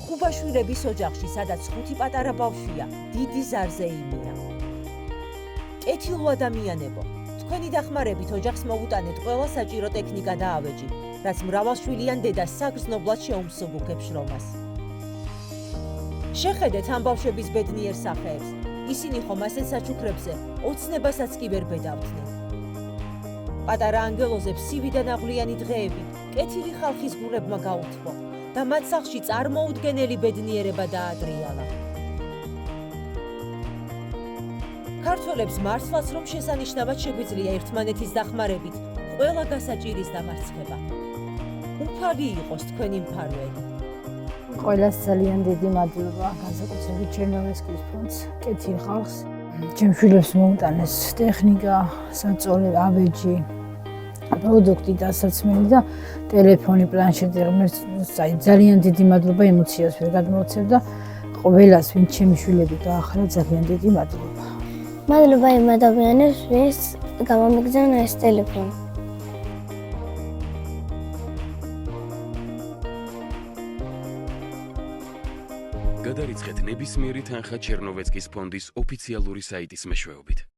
ხუბაშვილების ოჯახში, სადაც 5 პატარა ბავშვია, დიდი ზარზეიმია. კეთილო ადამიანებო, თქვენი დახმარებით ოჯახს მოუტანეთ ყველა საჭირო ტექნიკა და ავეჯი, რაც მრავალშვილიან დედას საგრძნობლად შეუმსუბუქებს შრომას. შეხედეთ ამ ბავშვების ბედნიერ სახეებს, ისინი ხომ ასეთ საჩუქრებზე ოცნებასაც კი ვერ ბედავდნენ. პატარა ანგელოზებს სივიდან აღვლიანი დღეები კეთილი ხალხის გულებმა გაუთმო და მათ სახლში წარმოუდგენელი ბედნიერება დაადრიალა. ქართველებს მართლაც რომ შესანიშნავად შეგვიძლია ერთმანეთის დახმარებით ყველა გასაჭირის დამარცხება. უფალი იყოს თქვენი მფარველი. ყველას ძალიან დიდი მადლობა, განსაკუთრებით ჩერნოვცკის ფონდს, კეთილ ხალხს. ჩემს შვილებს მოუტანეს ტექნიკა, საწოლე, ავეჯი, პროდუქტი დასაცმელი და ტელეფონი, პლანშეტი, რომელიც ძალიან დიდი მადლობა, ემოციას ვერ გადმოვცემ და ყველას, ვინც ჩემი შვილები გაახრა, ძალიან დიდი მადლობა. მადლობა იმ ადამიანებს, ვინც გამომიგზავნა ეს ტელეფონი. გადარიცხეთ ნებისმიერი თანხა ჩერნოვცკის ფონდის ოფიციალური საიტის მეშვეობით.